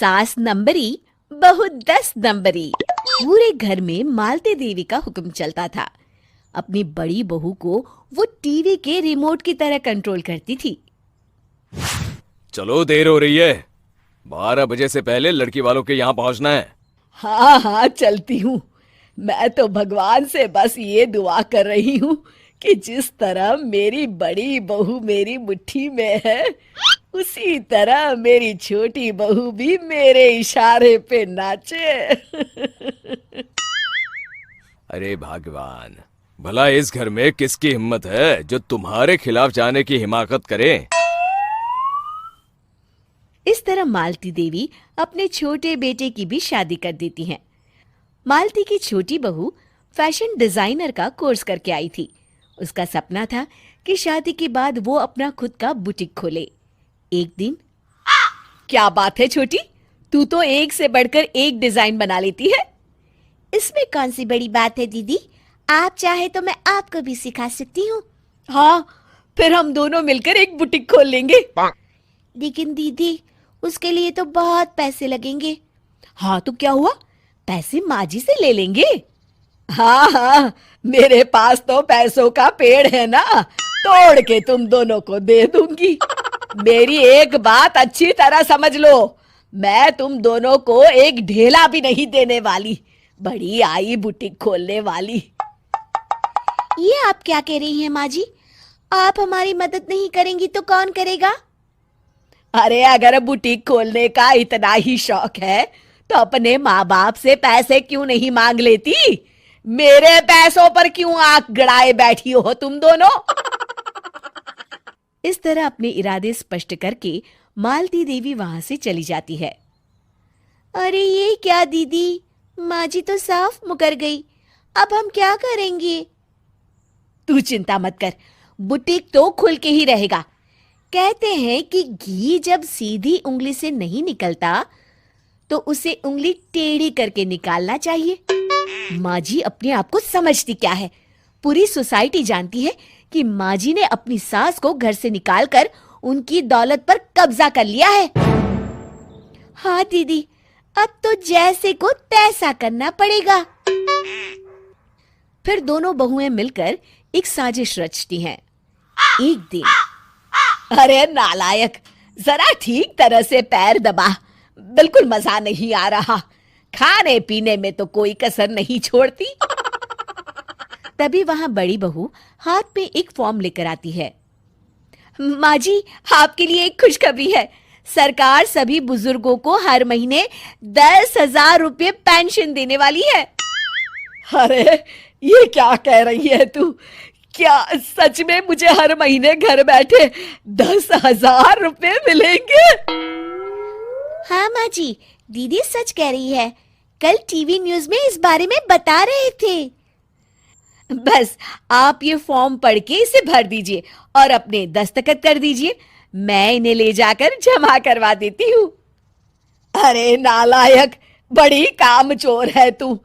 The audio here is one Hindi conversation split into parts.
सास नंबरी, बहू 10 नंबरी। पूरे घर में मालती देवी का हुक्म चलता था। अपनी बड़ी बहू को वो टीवी के रिमोट की तरह कंट्रोल करती थी। चलो, देर हो रही है। 12 बजे से पहले लड़की वालों के यहाँ पहुंचना है। हाँ हाँ, चलती हूँ। मैं तो भगवान से बस ये दुआ कर रही हूँ कि जिस तरह मेरी बड़ी बहू मेरी मुट्ठी में है, उसी तरह मेरी छोटी बहू भी मेरे इशारे पे नाचे। अरे भगवान, भला इस घर में किसकी हिम्मत है जो तुम्हारे खिलाफ जाने की हिमाकत करे। इस तरह मालती देवी अपने छोटे बेटे की भी शादी कर देती हैं। मालती की छोटी बहू फैशन डिजाइनर का कोर्स करके आई थी। उसका सपना था कि शादी के बाद वो अपना खुद का बुटीक खोले। एक दिन, क्या बात है छोटी, तू तो एक से बढ़कर एक डिजाइन बना लेती है। इसमें कौन सी बड़ी बात है दीदी, आप चाहे तो मैं आपको भी सिखा सकती हूँ। हाँ, फिर हम दोनों मिलकर एक बुटीक खोल लेंगे। लेकिन दीदी, उसके लिए तो बहुत पैसे लगेंगे। हाँ तो क्या हुआ, पैसे माँ जी से ले लेंगे। हाँ हाँ, मेरे पास तो पैसों का पेड़ है ना, तोड़ के तुम दोनों को दे दूंगी। मेरी एक बात अच्छी तरह समझ लो, मैं तुम दोनों को एक ढेला भी नहीं देने वाली। बड़ी आई बुटीक खोलने वाली। ये आप क्या कह रही हैं माँ जी? आप हमारी मदद नहीं करेंगी तो कौन करेगा? अरे अगर बुटीक खोलने का इतना ही शौक है तो अपने माँ बाप से पैसे क्यों नहीं मांग लेती? मेरे पैसों पर क्यों आंख गड़ाए बैठी हो तुम दोनों? इस तरह अपने इरादे स्पष्ट करके मालती देवी वहां से चली जाती है। अरे ये क्या दीदी, माँ जी तो साफ मुकर गई। अब हम क्या करेंगे? तू चिंता मत कर, बुटीक तो खुल के ही रहेगा। कहते हैं कि घी जब सीधी उंगली से नहीं निकलता तो उसे उंगली टेढ़ी करके निकालना चाहिए। माँ जी अपने आप को समझती क्या है? पूरी सोसाइटी जानती है कि माँ जी ने अपनी सास को घर से निकालकर उनकी दौलत पर कब्जा कर लिया है। हाँ दीदी, अब तो जैसे को तैसा करना पड़ेगा। फिर दोनों बहुएं मिलकर एक साजिश रचती हैं। एक दिन, अरे नालायक, जरा ठीक तरह से पैर दबा, बिल्कुल मजा नहीं आ रहा। खाने पीने में तो कोई कसर नहीं छोड़ती। तभी वहां बड़ी बहू हाथ में एक फॉर्म लेकर आती है। माँ जी, आपके लिए एक खुशखबरी है। सरकार सभी बुजुर्गों को हर महीने 10,000 रुपये पेंशन देने वाली है। अरे ये क्या कह रही है तू? क्या सच में मुझे हर महीने घर बैठे 10,000 रुपये मिलेंगे? हाँ माँ जी, दीदी सच कह रही है। कल टीवी न्यूज में इस बारे में बता रहे थे। बस आप ये फॉर्म पढ़ के इसे भर दीजिए और अपने दस्तखत कर दीजिए। मैं इन्हें ले जाकर जमा करवा देती हूँ। अरे नालायक, बड़ी कामचोर है तू।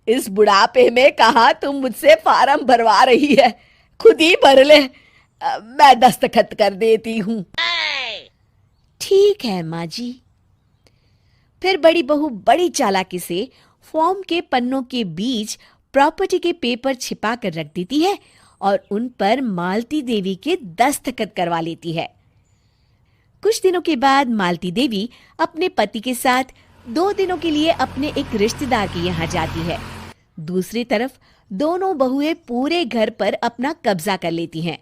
इस बुढ़ापे में कहाँ तुम मुझसे फार्म भरवा रही है? खुद ही भर ले, मैं दस्तखत कर देती हूँ। ठीक है माँ जी। फिर बड़ी बहू बड़ी चालाकी से फॉर्म के पन्नों के बीच प्रॉपर्टी के पेपर छिपा कर रख देती है और उन पर मालती देवी के दस्तखत करवा लेती है। कुछ दिनों के बाद मालती देवी अपने पति के साथ 2 दिनों के लिए अपने एक रिश्तेदार के यहाँ जाती है। दूसरी तरफ दोनों बहुएं पूरे घर पर अपना कब्जा कर लेती हैं।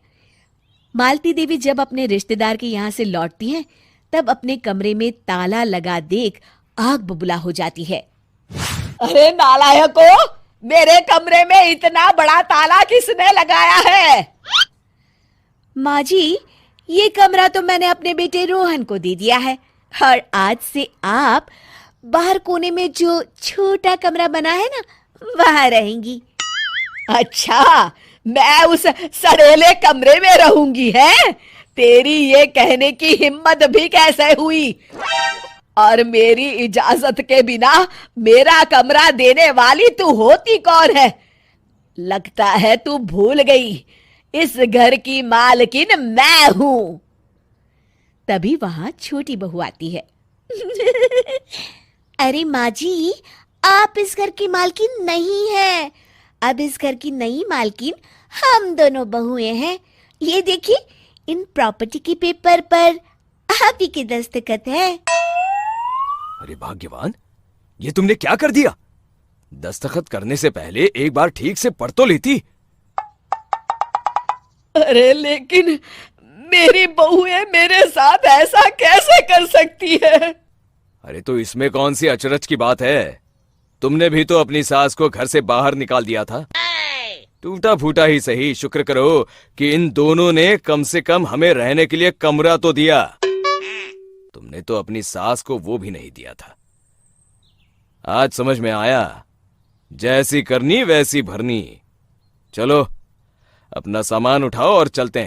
मालती देवी जब अपने रिश्तेदार के यहाँ से लौटती हैं, तब अपने कमरे में ताला लगा देख आग बबूला हो जाती है। अरे नालायको, मेरे कमरे में इतना बड़ा ताला किसने लगाया है? माँ जी, ये कमरा तो मैंने अपने बेटे रोहन को दे दिया है और आज से आप बाहर कोने में जो छोटा कमरा बना है ना, वहां रहेंगी। अच्छा, मैं उस सड़ेले कमरे में रहूंगी है? तेरी ये कहने की हिम्मत भी कैसे हुई? और मेरी इजाजत के बिना मेरा कमरा देने वाली तू होती कौन है? लगता है तू भूल गई, इस घर की मालकिन मैं हूं। तभी वहां छोटी बहू आती है। अरे माँ जी, आप इस घर की मालकिन नहीं है। अब इस घर की नई मालकिन हम दोनों बहुएं हैं। ये देखिए, इन प्रॉपर्टी के पेपर पर आप ही के दस्तखत है। अरे भाग्यवान, ये तुमने क्या कर दिया? दस्तखत करने से पहले एक बार ठीक से पढ़ तो लेती। अरे लेकिन मेरी बहुएं मेरे साथ ऐसा कैसे कर सकती है? अरे तो इसमें कौन सी अचरज की बात है? तुमने भी तो अपनी सास को घर से बाहर निकाल दिया था। टूटा फूटा ही सही, शुक्र करो कि इन दोनों ने कम से कम हमें रहने के लिए कमरा तो दिया। तुमने तो अपनी सास को वो भी नहीं दिया था। आज समझ में आया, जैसी करनी वैसी भरनी। चलो, अपना सामान उठाओ और चलते हैं।